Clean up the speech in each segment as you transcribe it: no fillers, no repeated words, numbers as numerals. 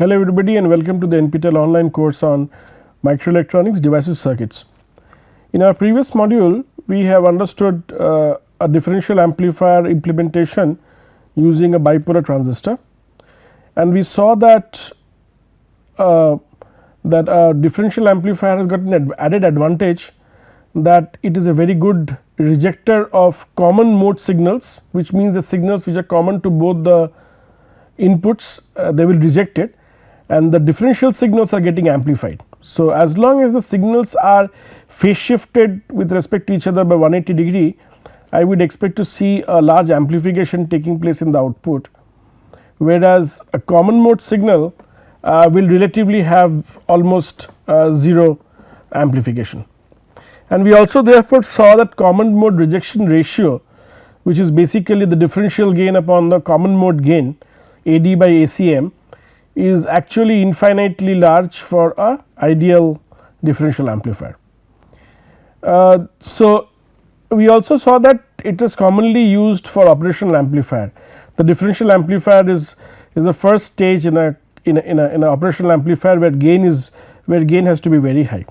Hello everybody and welcome to the NPTEL online course on microelectronics devices circuits. In our previous module we have understood a differential amplifier implementation using a bipolar transistor, and we saw that a differential amplifier has got an added advantage that it is a very good rejector of common mode signals, which means the signals which are common to both the inputs they will reject it, and the differential signals are getting amplified. So, as long as the signals are phase shifted with respect to each other by 180 degree, I would expect to see a large amplification taking place in the output, whereas a common mode signal will relatively have almost 0 amplification. And we also therefore saw that common mode rejection ratio, which is basically the differential gain upon the common mode gain AD by ACM, is actually infinitely large for a ideal differential amplifier. So, we also saw that it is commonly used for operational amplifier. The differential amplifier is the first stage in a operational amplifier where gain has to be very high.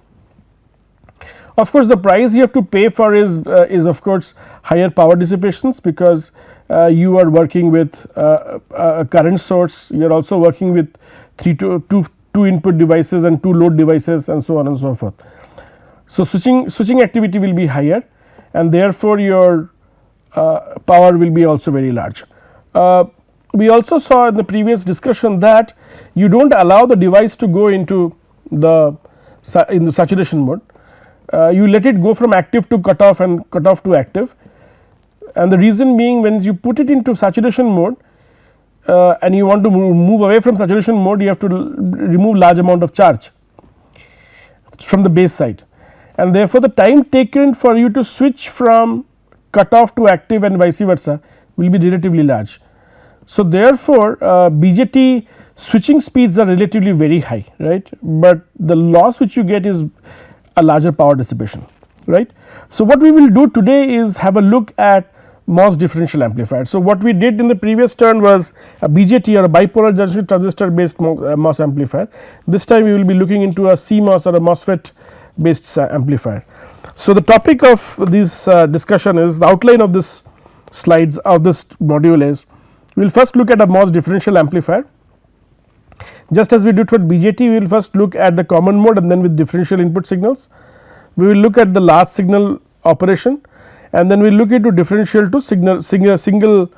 Of course, the price you have to pay for is of course higher power dissipations, because you are working with a current source, you are also working with two input devices and 2 load devices and so on and so forth. So, switching activity will be higher, and therefore your power will be also very large. We also saw in the previous discussion that you do not allow the device to go into the saturation mode, you let it go from active to cutoff and cutoff to active, and the reason being, when you put it into saturation mode and you want to move away from saturation mode, you have to remove large amount of charge from the base side, and therefore the time taken for you to switch from cutoff to active and vice versa will be relatively large. So, therefore, BJT switching speeds are relatively very high, right, but the loss which you get is a larger power dissipation, right. So, what we will do today is have a look at MOS differential amplifier. So, what we did in the previous turn was a BJT or a bipolar junction transistor based MOS amplifier. This time we will be looking into a CMOS or a MOSFET based amplifier. So, the topic of this discussion is, the outline of this slides of this module is, we will first look at a MOS differential amplifier. Just as we did for BJT, we will first look at the common mode and then with differential input signals. We will look at the large signal operation, and then we will look into differential to single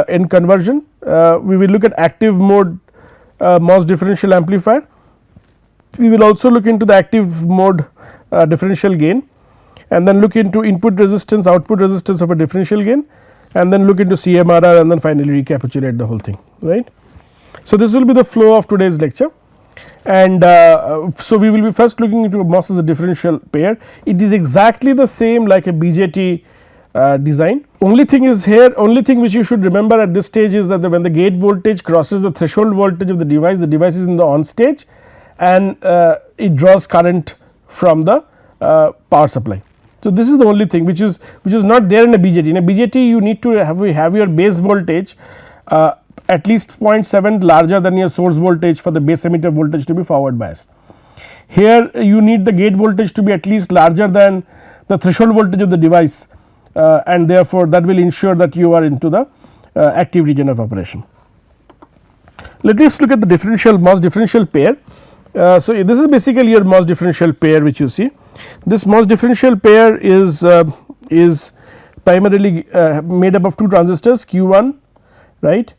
end conversion. We will look at active mode MOS differential amplifier. We will also look into the active mode differential gain, and then look into input resistance, output resistance of a differential gain, and then look into CMRR, and then finally recapitulate the whole thing, right. So, this will be the flow of today's lecture, and so we will be first looking into MOS as a differential pair. It is exactly the same like a BJT design. Only thing is here, only thing which you should remember at this stage is that when the gate voltage crosses the threshold voltage of the device is in the on stage, and it draws current from the power supply. So, this is the only thing which is not there in a BJT. In a BJT you need to have your base voltage at least 0.7 larger than your source voltage for the base emitter voltage to be forward biased. Here you need the gate voltage to be at least larger than the threshold voltage of the device, and therefore that will ensure that you are into the active region of operation. Let us look at the MOS differential pair. So, this is basically your MOS differential pair which you see. This MOS differential pair is primarily made up of 2 transistors, Q1, right,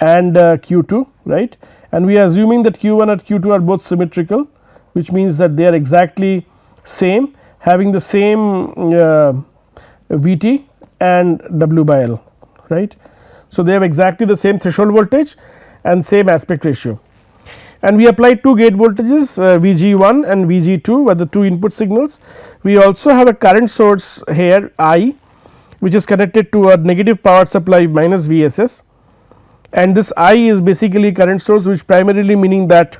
and Q2, right, and we are assuming that Q1 and Q2 are both symmetrical, which means that they are exactly same, having the same Vt and W by L, right. So, they have exactly the same threshold voltage and same aspect ratio, and we apply 2 gate voltages Vg1 and Vg2 were the 2 input signals. We also have a current source here I, which is connected to a negative power supply minus VSS, and this I is basically current source, which primarily meaning that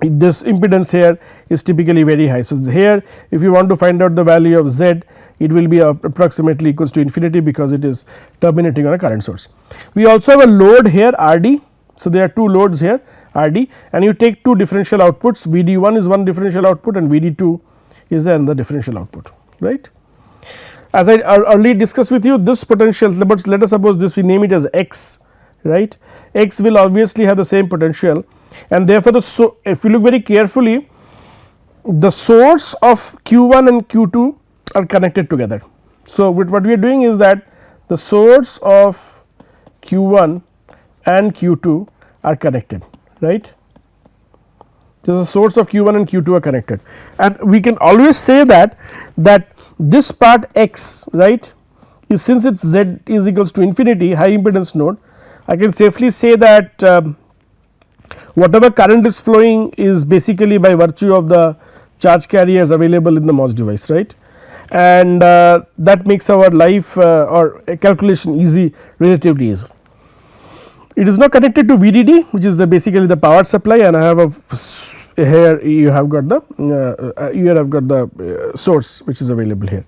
this impedance here is typically very high. So, here if you want to find out the value of Z, it will be approximately equals to infinity, because it is terminating on a current source. We also have a load here RD. So, there are 2 loads here, RD, and you take two differential outputs, VD1 is one differential output and VD2 is another differential output, right. As I earlier discussed with you, this potential, but let us suppose this we name it as X, right. X will obviously have the same potential, and therefore the if you look very carefully, the source of Q1 and Q2 are connected together. So, what we are doing is that the source of Q1 and Q2 are connected, right. So, the source of Q1 and Q2 are connected, and we can always say that this part X, right, is, since its Z is equals to infinity, high impedance node, I can safely say that whatever current is flowing is basically by virtue of the charge carriers available in the MOS device, right, and that makes our life or a calculation easy, relatively easy. It is now connected to VDD, which is basically the power supply, and I have here you have got the source which is available here.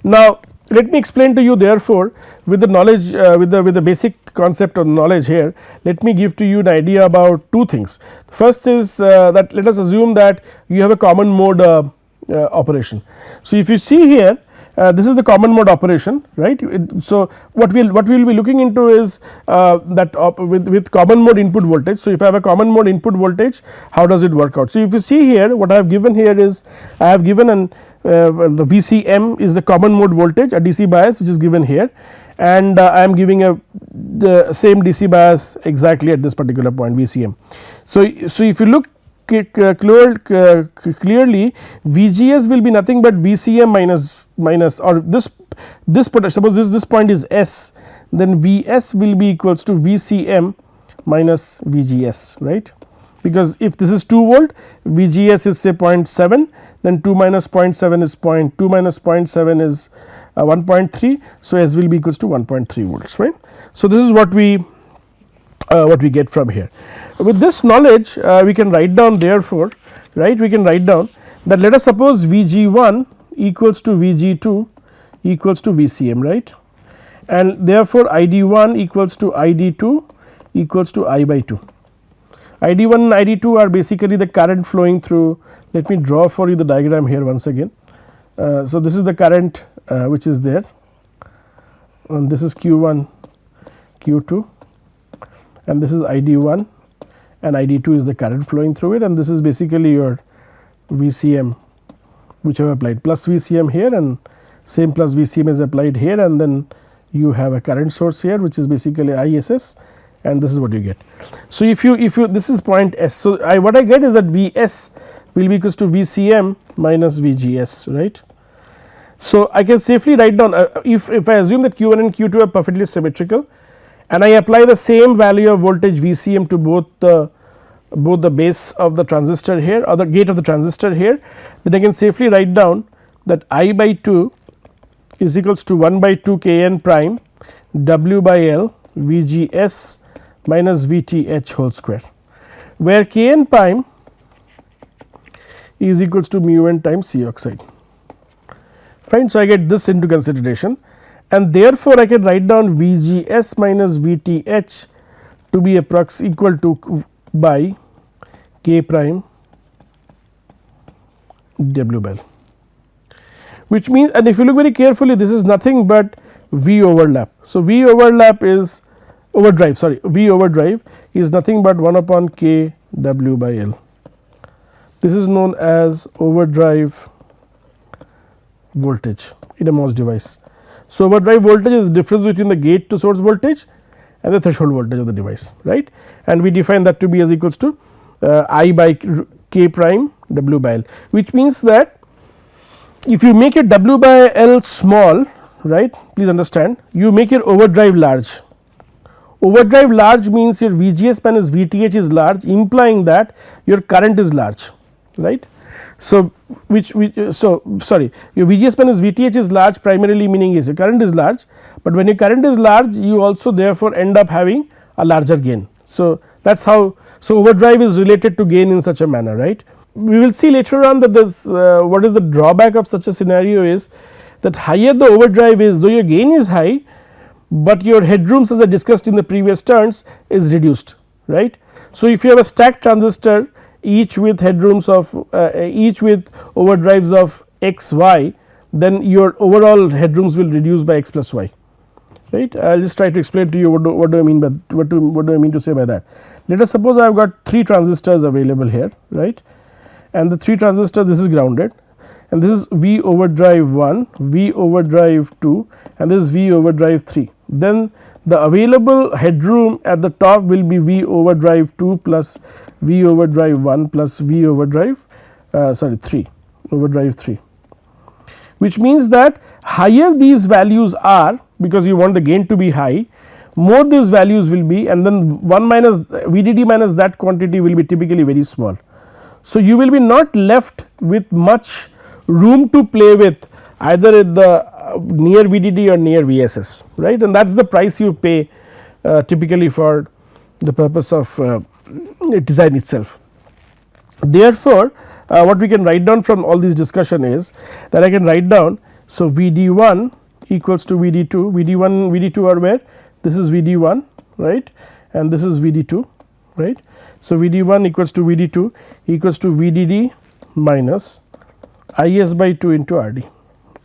Now, let me explain to you, therefore, with the knowledge with the basic concept of knowledge here, let me give to you an idea about two things. First is that let us assume that you have a common mode operation. So, if you see here, this is the common mode operation, right. So, what we will be looking into is that with common mode input voltage. So, if I have a common mode input voltage, how does it work out. So, if you see here, what I have given here is I have given an the VCM is the common mode voltage, a DC bias which is given here, and I am giving the same DC bias exactly at this particular point, VCM. So, if you look clearly, VGS will be nothing but VCM minus or this suppose this point is S, then Vs will be equals to VCM minus VGS, right, because if this is 2 volt, VGS is say 0.7, then 2 minus 0.7 is 2 minus 0.7 is 1.3. So, S will be equals to 1.3 volts, right. So, this is what we get from here. With this knowledge we can write down, therefore, right, we can write down that let us suppose VG1 equals to VG2 equals to VCM, right, and therefore ID1 equals to ID2 equals to I by 2. ID1 and ID2 are basically the current flowing through. Let me draw for you the diagram here once again. So, this is the current which is there, and this is Q1 Q2, and this is ID1 and ID2 is the current flowing through it, and this is basically your VCM which I have applied, plus VCM here, and same plus VCM is applied here, and then you have a current source here which is basically ISS, and this is what you get. So, if you this is point S. So, what I get is that Vs will be equals to VCM minus VGS, right. So, I can safely write down if I assume that Q1 and Q2 are perfectly symmetrical, and I apply the same value of voltage VCM to both the base of the transistor here or the gate of the transistor here, then I can safely write down that I by 2 is equals to 1 by 2 Kn prime W by L VGS minus VTH whole square, where Kn prime is equals to mu n times C oxide, fine. So, I get this into consideration, and therefore, I can write down VGS minus VTH to be equal to by K prime W by L, which means, and if you look very carefully, this is nothing but V overlap. So, V overdrive is nothing but 1 upon K W by L. This is known as overdrive voltage in a MOS device. So, overdrive voltage is the difference between the gate to source voltage and the threshold voltage of the device, right, and we define that to be as equals to I by K prime W by L, which means that if you make your W by L small, right, please understand, you make your overdrive large. Overdrive large means your VGS minus VTH is large, implying that your current is large, right. So, your VGS minus VTH is large, primarily meaning is your current is large, but when your current is large, you also therefore end up having a larger gain. So, that is how, so overdrive is related to gain in such a manner, right. We will see later on that this what is the drawback of such a scenario is that higher the overdrive is, though your gain is high, but your headrooms, as I discussed in the previous turns, is reduced, right. So, if you have a stacked transistor each with headrooms of each with overdrives of x y, then your overall headrooms will reduce by x plus y, right. I will just try to explain to you what do I mean by what do I mean to say by that. Let us suppose I have got 3 transistors available here, right, and the 3 transistors, this is grounded and this is V overdrive 1, V overdrive 2 and this is V overdrive 3. Then the available headroom at the top will be V overdrive 2 plus V overdrive 1 plus V overdrive 3 overdrive 3, which means that higher these values are, because you want the gain to be high, more these values will be, and then 1 minus VDD minus that quantity will be typically very small. So, you will be not left with much room to play with either at the near VDD or near VSS, right, and that is the price you pay typically for the purpose of design itself. Therefore, what we can write down from all this discussion is that I can write down, so VD1 equals to VD2, VD1 VD2 are where, this is VD1, right, and this is VD2, right. So, VD1 equals to VD2 equals to VDD minus IS by 2 into RD.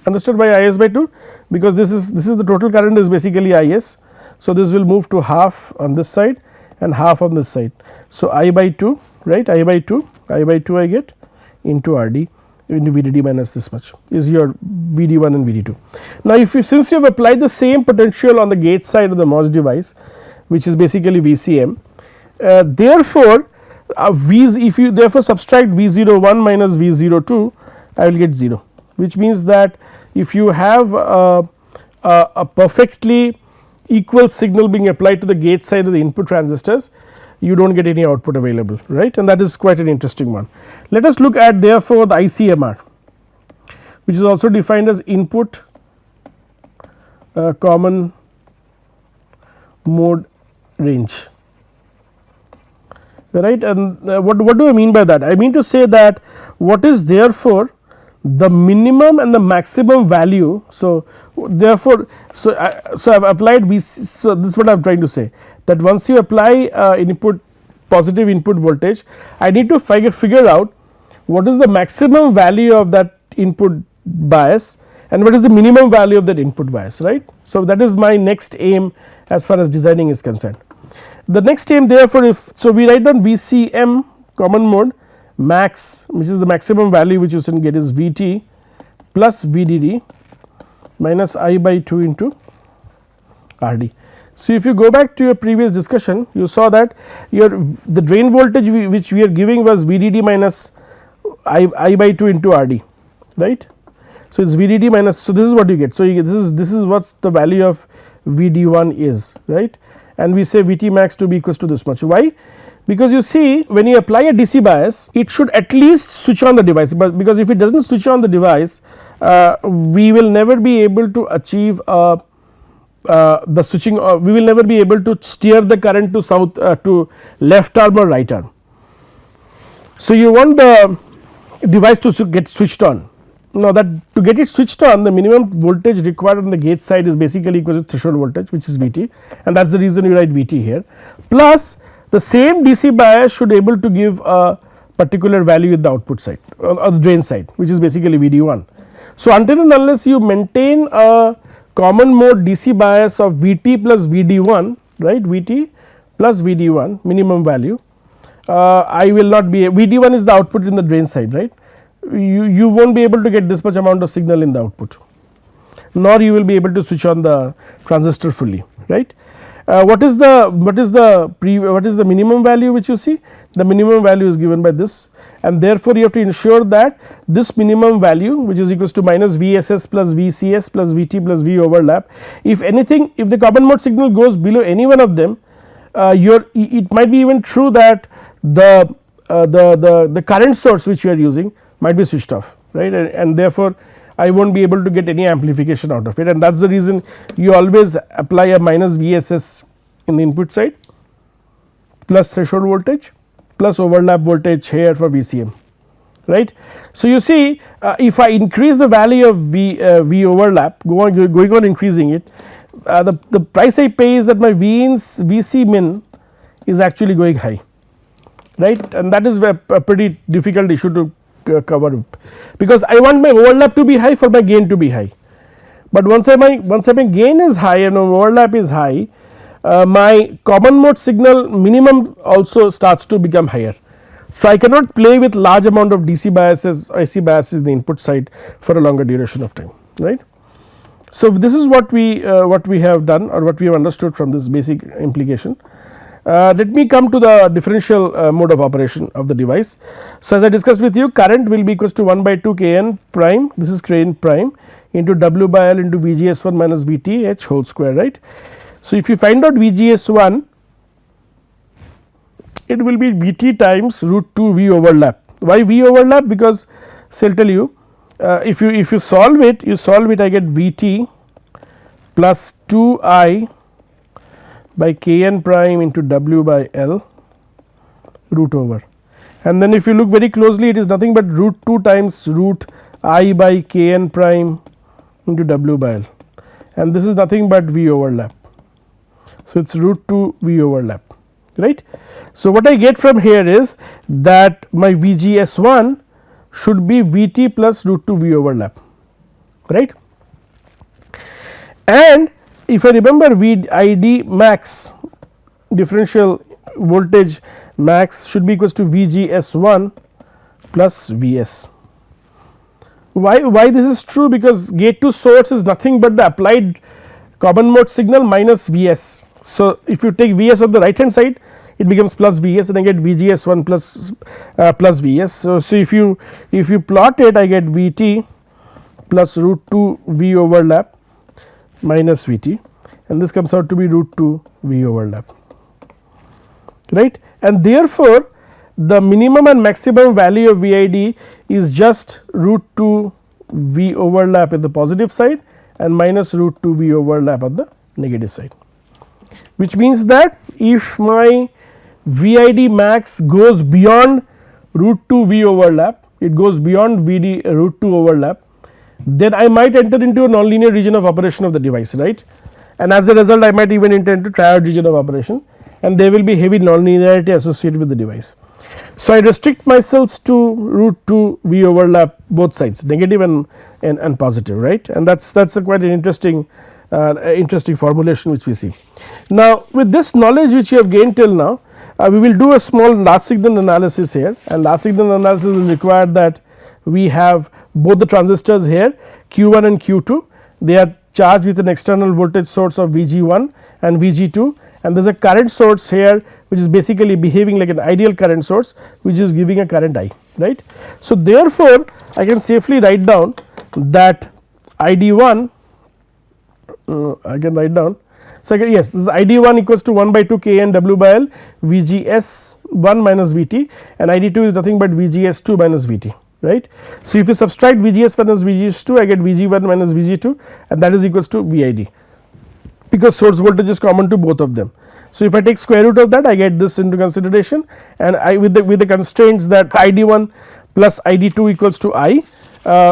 Understood by IS by 2, because this is the total current is basically IS. So, this will move to half on this side and half on this side. So, I by 2, right, I by 2 I get into RD into VDD minus this much is your VD1 and VD2. Now, if you, since you have applied the same potential on the gate side of the MOS device, which is basically VCM, therefore, if you therefore subtract V01 minus V02, I will get 0, which means that if you have a perfectly equal signal being applied to the gate side of the input transistors, you do not get any output available, right, and that is quite an interesting one. Let us look at therefore the ICMR, which is also defined as input common mode range, right, and what do I mean by that? I mean to say that what is therefore the minimum and the maximum value. So, therefore, so I have applied VC, so this is what I am trying to say, that once you apply positive input voltage, I need to figure out what is the maximum value of that input bias and what is the minimum value of that input bias, right. So, that is my next aim as far as designing is concerned. The next aim therefore, if so we write down VCM common mode max, which is the maximum value which you can get is VT plus VDD minus I by 2 into RD. So, if you go back to your previous discussion, you saw that the drain voltage which we are giving was VDD minus I by 2 into RD, right. So, it is VDD minus, so this is what you get. So, you get this is what the value of VD1 is, right, and we say VT max to be equals to this much. Why? Because you see, when you apply a DC bias, it should at least switch on the device, but because if it does not switch on the device, we will never be able to achieve the switching, we will never be able to steer the current to south to left arm or right arm. So, you want the device to get switched on. Now, that to get it switched on, the minimum voltage required on the gate side is basically equal to threshold voltage, which is VT, and that is the reason you write VT here, plus the same DC bias should able to give a particular value at the output side or the drain side, which is basically VD1. So, until and unless you maintain a common mode DC bias of VT plus VD1, right, VT plus VD1 minimum value, I will not be, VD1 is the output in the drain side, right, you will not be able to get this much amount of signal in the output, nor you will be able to switch on the transistor fully, right. What is the minimum value which you see? The minimum value is given by this, and therefore, you have to ensure that this minimum value, which is equals to minus VSS plus VCS plus VT plus V overlap, if anything, if the common mode signal goes below any one of them, it might be even true that the current source which you are using might be switched off, right, and therefore, I will not be able to get any amplification out of it, and that is the reason you always apply a minus VSS in the input side plus threshold voltage plus overlap voltage here for VCM, right. So, you see, if I increase the value of V overlap, going on increasing it, the price I pay is that my VC min is actually going high, right, and that is a pretty difficult issue to cover up, because I want my overlap to be high for my gain to be high, but once my gain is high and overlap is high, my common mode signal minimum also starts to become higher. So, I cannot play with large amount of DC biases or AC biases in the input side for a longer duration of time, right. So, this is what we have done or what we have understood from this basic implication. Let me come to the differential mode of operation of the device. So, as I discussed with you, current will be equals to 1 by 2 Kn prime, this is Kn prime into W by L into Vgs1 minus Vth whole square, right. So, if you find out Vgs1, it will be Vt times root 2 V overlap. Why V overlap? Because so I will tell you, if you solve it, I get Vt plus 2I by Kn prime into W by L root over, and then if you look very closely, it is nothing but root 2 times root I by Kn prime into W by L, and this is nothing but V overlap. So, it is root 2 V overlap, right. So, what I get from here is that my Vgs1 should be Vt plus root 2 V overlap, right, and if I remember Vid max, differential voltage max should be equals to Vgs1 plus Vs. Why this is true? Because gate to source is nothing but the applied common mode signal minus Vs. So, if you take Vs on the right hand side, it becomes plus Vs and I get Vgs1 plus Vs. So, if you plot it, I get Vt plus root 2 V overlap minus Vt, and this comes out to be root 2 V overlap, right, and therefore, the minimum and maximum value of Vid is just root 2 V overlap in the positive side and minus root 2 V overlap on the negative side, which means that if my Vid max goes beyond root 2 V overlap, it goes beyond Vd root 2 overlap, then I might enter into a nonlinear region of operation of the device, right, and as a result I might even enter into triode region of operation, and there will be heavy nonlinearity associated with the device. So, I restrict myself to root 2 V overlap both sides, negative and positive, right, and that is quite an interesting formulation which we see. Now, with this knowledge which you have gained till now, we will do a small large signal analysis here, and large signal analysis will require that we have both the transistors here Q1 and Q2, they are charged with an external voltage source of Vg1 and Vg2, and there is a current source here which is basically behaving like an ideal current source which is giving a current I, right. So, therefore, I can safely write down that ID1 I can write down. So, yes, this is ID1 equals to 1 by 2 Kn W by L Vgs1 minus Vt, and ID2 is nothing but Vgs2 minus Vt, right. So, if you subtract Vgs1 minus Vgs2, I get Vg1 minus Vg2, and that is equals to Vid, because source voltage is common to both of them. So, if I take square root of that, I get this into consideration, and I with the constraints that ID1 plus ID2 equals to I,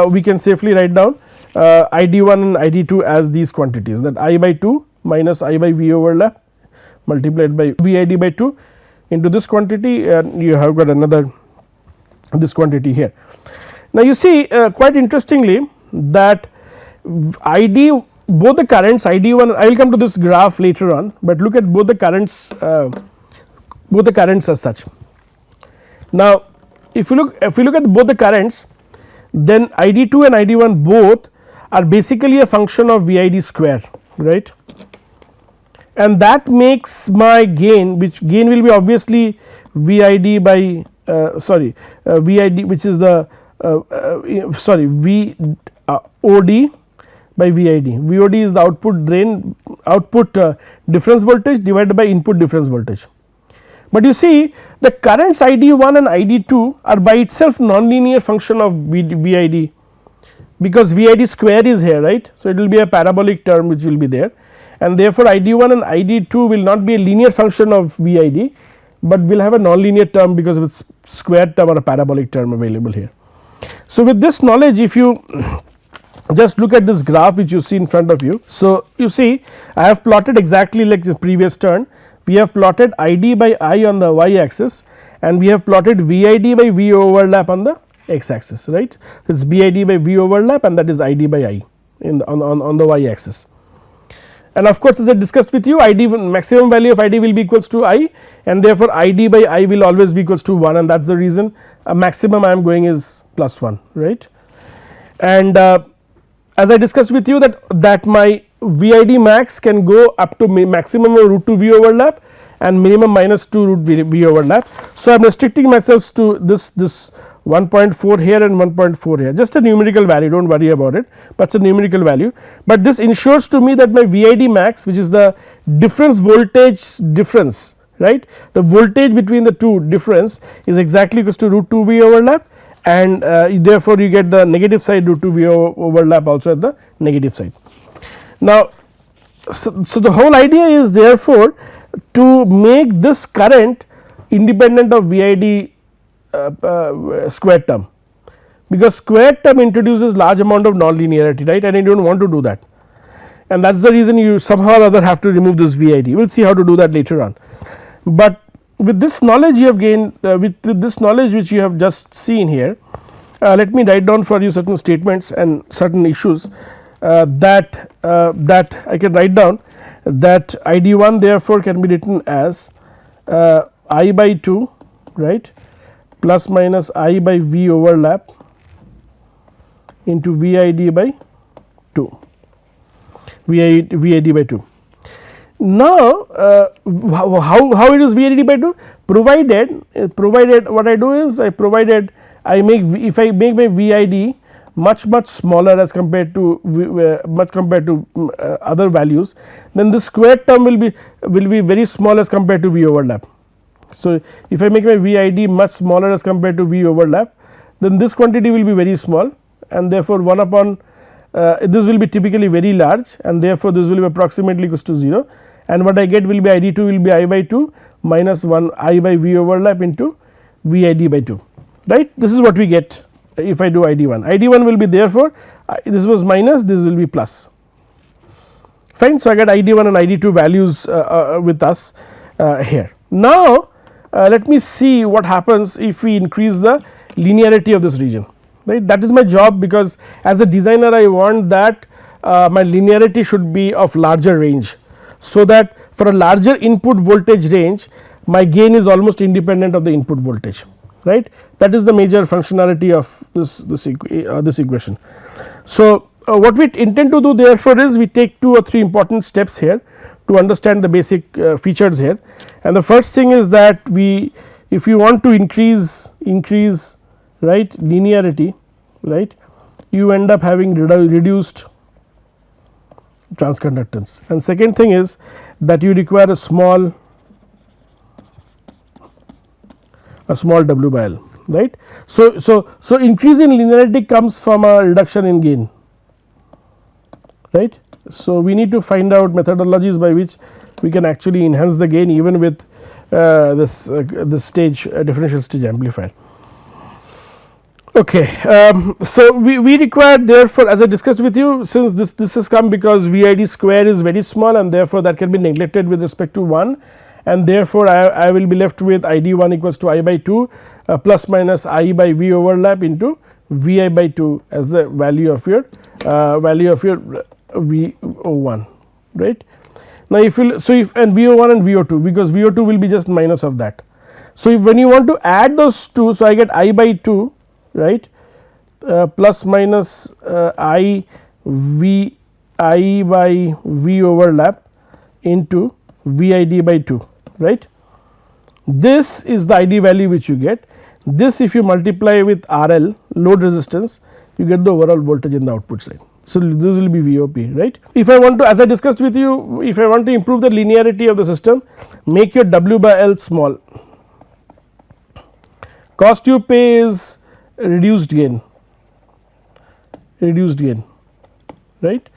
we can safely write down ID1 and ID2 as these quantities, that I by 2 minus I by V overlap multiplied by Vid by 2 into this quantity, and you have got another this quantity here. Now, you see quite interestingly that ID, both the currents ID1, I will come to this graph later on, but look at both the currents as such. Now, if you look at both the currents, then ID2 and ID1 both are basically a function of Vid square, right, and that makes my gain, which gain will be obviously Vid by Vid, which is the VOD by Vid. VOD is the output difference voltage divided by input difference voltage. But you see, the currents ID1 and ID2 are by itself nonlinear function of Vid, because Vid square is here, right. So, it will be a parabolic term which will be there, and therefore, ID1 and ID2 will not be a linear function of Vid, but will have a nonlinear term because of its square term or a parabolic term available here. So, with this knowledge, if you just look at this graph which you see in front of you. So, you see I have plotted exactly like the previous turn. we have plotted ID by I on the y axis and we have plotted VID by V overlap on the x axis, right. It is BID by V overlap and that is ID by I in the, on the y axis. And of course, as I discussed with you, ID maximum value of ID will be equals to I and therefore, ID by I will always be equals to 1 and that is the reason a maximum I am going is plus 1, right. And as I discussed with you that my VID max can go up to maximum of root 2 V overlap and minimum minus 2 root V overlap. So, I am restricting myself to this 1.4 here and 1.4 here, just a numerical value, do not worry about it, but it is a numerical value. But this ensures to me that my VID max, which is the difference voltage difference, right, the voltage between the two difference is exactly equals to root 2 V overlap and therefore, you get the negative side root 2 V overlap also at the negative side. Now, so the whole idea is therefore, to make this current independent of VID square term, because square term introduces large amount of non-linearity, right, and I do not want to do that, and that is the reason you somehow or other have to remove this VID. We will see how to do that later on, but with this knowledge you have gained with this knowledge which you have just seen here, let me write down for you certain statements and certain issues that I can write down, that ID1 therefore can be written as I by 2, right, plus minus I by V overlap into VID by 2, VID by 2. Now, how it is VID by 2? Provided what I do is I make, if I make my VID much smaller as compared to other values, then the square term will be very small as compared to V overlap. So, if I make my VID much smaller as compared to V overlap, then this quantity will be very small and therefore 1 upon this will be typically very large and therefore, this will be approximately equals to 0 and what I get will be ID2 will be I by 2 minus 1 I by V overlap into VID by 2, right. This is what we get if I do ID1. ID1 will be therefore, this was minus, this will be plus, fine. So, I get ID1 and ID2 values with us here. Now, let me see what happens if we increase the linearity of this region, right. That is my job, because as a designer I want that my linearity should be of larger range, so that for a larger input voltage range my gain is almost independent of the input voltage, right. That is the major functionality of this equation. So, what we intend to do therefore is we take 2 or 3 important steps here to understand the basic features here, and the first thing is that if you want to increase right linearity, right, you end up having reduced transconductance, and second thing is that you require a small W by L, right. So, increase in linearity comes from a reduction in gain, right. So, we need to find out methodologies by which we can actually enhance the gain even with this differential stage amplifier. Okay, so we require therefore, as I discussed with you, since this has come because VID square is very small and therefore that can be neglected with respect to 1, and therefore I will be left with ID1 equals to I by 2 plus minus I by V overlap into VI by 2 as the value of your VO1, right. Now, if you and VO1 and VO2, because VO2 will be just minus of that. So, when you want to add those two, so I get I by 2, right, plus minus I by V overlap into VID by 2, right. This is the ID value which you get. This if you multiply with RL load resistance, you get the overall voltage in the output side. So, this will be VOP, right. If I want to, as I discussed with you, if I want to improve the linearity of the system, make your W by L small. Cost you pay is reduced gain, right,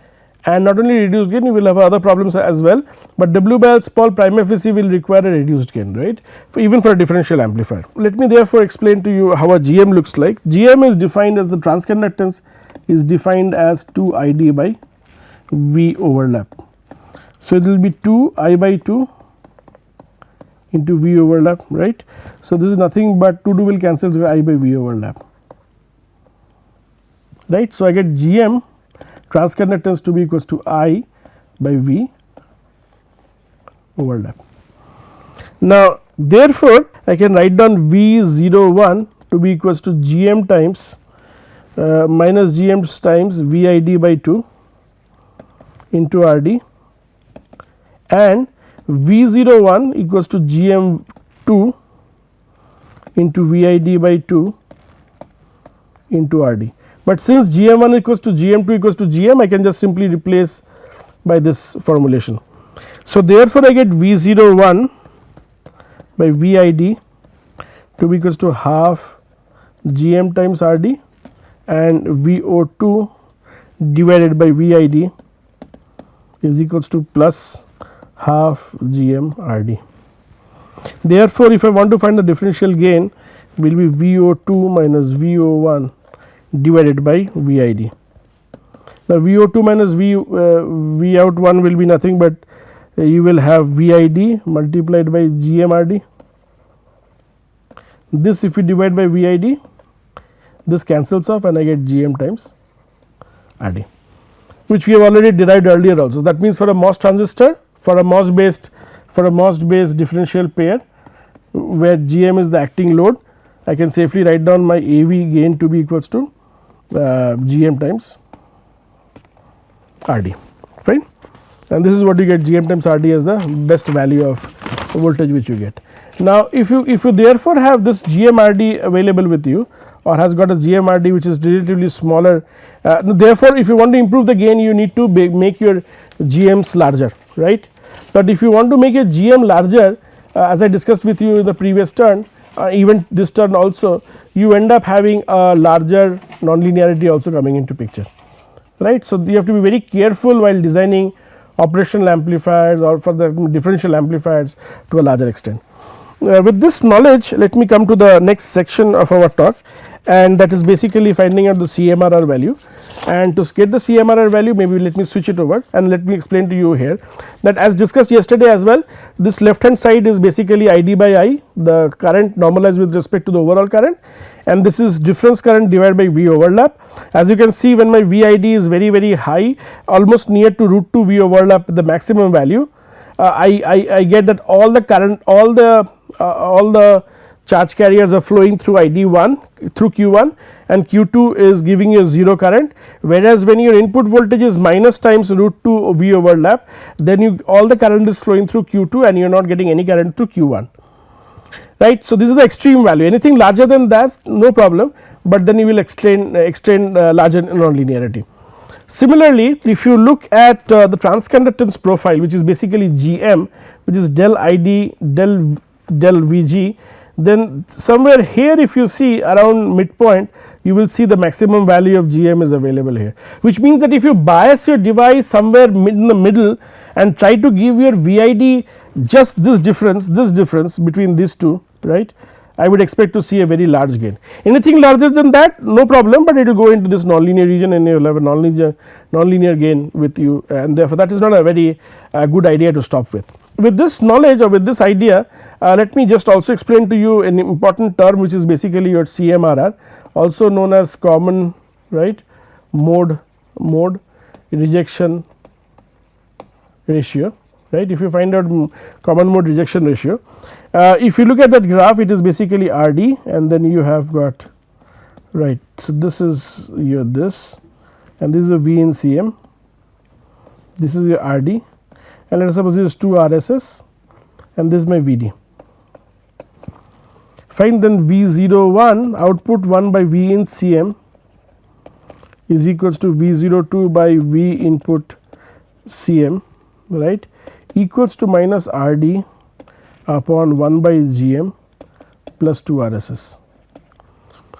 and not only reduced gain, you will have other problems as well, but W by L small prima facie will require a reduced gain, right, even for a differential amplifier. Let me therefore explain to you how a GM looks like. GM is defined as the transconductance is defined as 2 ID by V overlap. So, it will be 2 I by 2 into V overlap, right. So, this is nothing but 2 will cancel I by V overlap, right. So, I get GM transconductance to be equals to I by V overlap. Now, therefore, I can write down V01 to be equals to GM times minus GM times VID by 2 into RD, and V01 equals to GM2 into VID by 2 into RD. But since GM1 equals to GM2 equals to GM, I can just simply replace by this formulation. So, therefore, I get V01 by VID to be equals to half GM times RD, and VO2 divided by VID is equals to plus half GM RD. Therefore, if I want to find the differential gain, will be VO2 minus VO1 divided by VID. Now, VO2 minus Vout1 will be nothing but you will have VID multiplied by GMRD. This if you divide by VID, this cancels off and I get GM times RD, which we have already derived earlier also. That means, for a MOS transistor, for a MOS based differential pair where GM is the acting load, I can safely write down my AV gain to be equals to GM times RD, fine. And this is what you get, GM times RD as the best value of voltage which you get. Now, if you therefore have this GMRD available with you, or has got a GMRD which is relatively smaller, therefore, if you want to improve the gain, you need to make your GMs larger, right. But if you want to make a GM larger, as I discussed with you in the previous turn, even this turn also, you end up having a larger nonlinearity also coming into picture, right. So, you have to be very careful while designing operational amplifiers or for the differential amplifiers to a larger extent. With this knowledge, let me come to the next section of our talk, and that is basically finding out the CMRR value. And to get the CMRR value, maybe let me switch it over and let me explain to you here that, as discussed yesterday as well, this left hand side is basically ID by I, the current normalized with respect to the overall current, and this is difference current divided by V overlap. As you can see, when my VID is very high, almost near to root 2 V overlap, the maximum value, I get that all the current, all the charge carriers are flowing through ID1 through Q1, and Q2 is giving you 0 current, whereas when your input voltage is minus times root 2 V overlap, then all the current is flowing through Q2 and you are not getting any current through Q1, right. So, this is the extreme value, anything larger than that no problem, but then you will extend larger nonlinearity. Similarly, if you look at the transconductance profile, which is basically GM, which is del ID del Vg, then somewhere here if you see around midpoint, you will see the maximum value of GM is available here, which means that if you bias your device somewhere in the middle and try to give your VID just this difference between these two, right, I would expect to see a very large gain. Anything larger than that, no problem, but it will go into this nonlinear region and you will have a nonlinear gain with you, and therefore, that is not a very good idea to stop with. With this knowledge or with this idea, let me just also explain to you an important term which is basically your CMRR, also known as common, right, mode rejection ratio, right. If you find out common mode rejection ratio, if you look at that graph, it is basically RD, and then you have got, right. So, this is your this, and this is a V in CM, this is your RD, and let us suppose this is 2 RSS and this is my VD. Fine, then V01 output 1 by V in CM is equals to V02 by V input CM, right, equals to minus RD upon 1 by GM plus 2 RSS.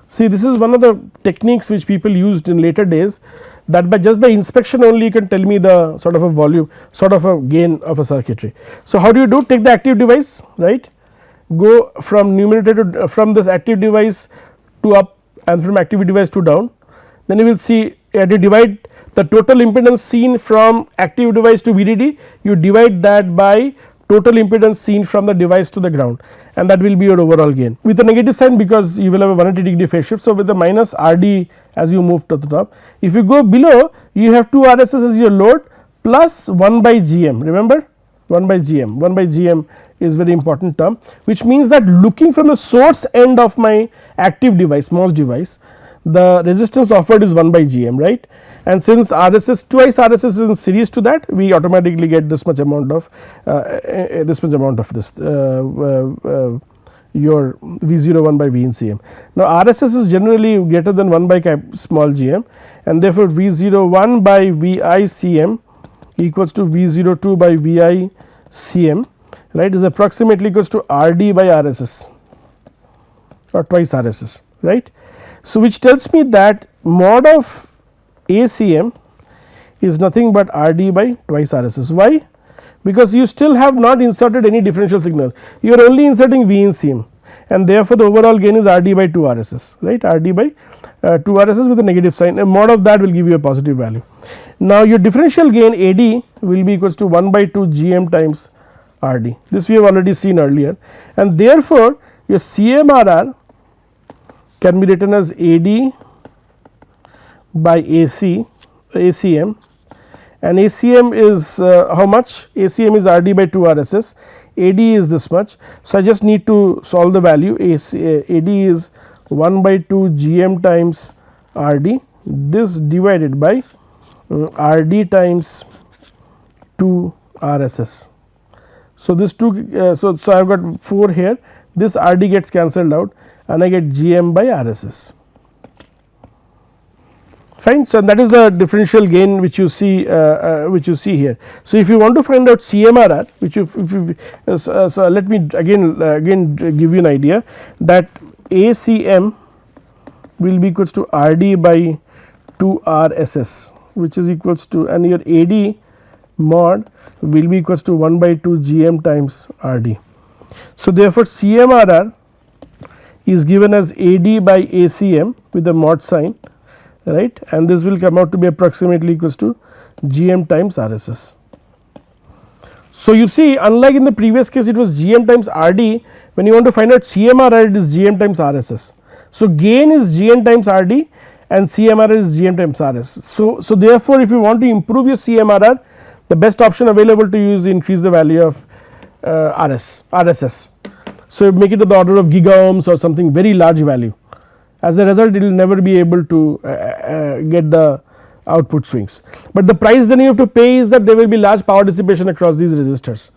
See, this is one of the techniques which people used in later days, that by just by inspection only you can tell me the sort of a volume, sort of a gain of a circuitry. So, how do you do? Take the active device, right, go from numerator to from this active device to up and from active device to down, then you will see you divide the total impedance seen from active device to VDD, you divide that by total impedance seen from the device to the ground, and that will be your overall gain with a negative sign because you will have a 180 degree phase shift. So, with the minus RD as you move to the top. If you go below, you have 2 RSS as your load plus 1 by GM, remember 1 by GM, 1 by GM is very important term, which means that looking from the source end of my active device, MOS device, the resistance offered is 1 by GM, right, and since RSS twice RSS is in series to that, we automatically get this much amount of your V01 by V in CM. Now, RSS is generally greater than 1 by small gm, and therefore, V01 by Vi CM equals to V02 by Vi CM, right, is approximately equals to RD by RSS or twice RSS, right. So, which tells me that mod of ACM is nothing but RD by twice RSS. Why? Because you still have not inserted any differential signal, you are only inserting V in CM, and therefore, the overall gain is RD by 2 RSS, right, RD by 2 RSS with a negative sign, a mod of that will give you a positive value. Now, your differential gain AD will be equals to 1 by 2 GM times RD, this we have already seen earlier, and therefore, your CMRR can be written as AD by ACM, and ACM is how much? ACM is RD by 2 RSS, AD is this much. So, I just need to solve the value. AD is 1 by 2 GM times RD, this divided by RD times 2 RSS. So, this 2 so I have got 4 here, this RD gets cancelled out and I get GM by RSS, fine. So, that is the differential gain which you see here. So, if you want to find out CMRR, which so let me again give you an idea that ACM will be equals to RD by 2 RSS, which is equals to, and your AD mod will be equals to 1 by 2 GM times RD. So, therefore, CMRR is given as AD by ACM with the mod sign, right, and this will come out to be approximately equals to GM times RSS. So, you see, unlike in the previous case it was GM times RD, when you want to find out CMRR it is GM times RSS. So, gain is GM times RD and CMRR is GM times RSS. So, therefore, if you want to improve your CMRR, the best option available to you is to increase the value of RSS. So, make it to the order of gigaohms or something very large value. As a result, it will never be able to get the output swings, but the price then you have to pay is that there will be large power dissipation across these resistors,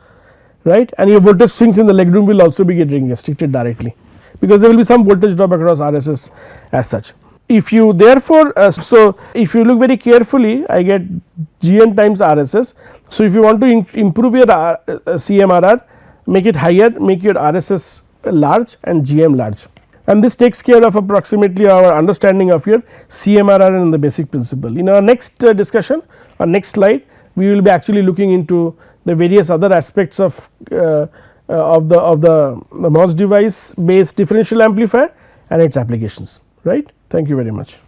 right, and your voltage swings in the legroom will also be getting restricted directly, because there will be some voltage drop across RSS as such. If you therefore, so if you look very carefully, I get GM times RSS. So, if you want to improve your CMRR, make it higher, make your RSS large and GM large, and this takes care of approximately our understanding of your CMRR and the basic principle. In our next discussion or next slide, we will be actually looking into the various other aspects of the MOS device based differential amplifier and its applications, right. Thank you very much.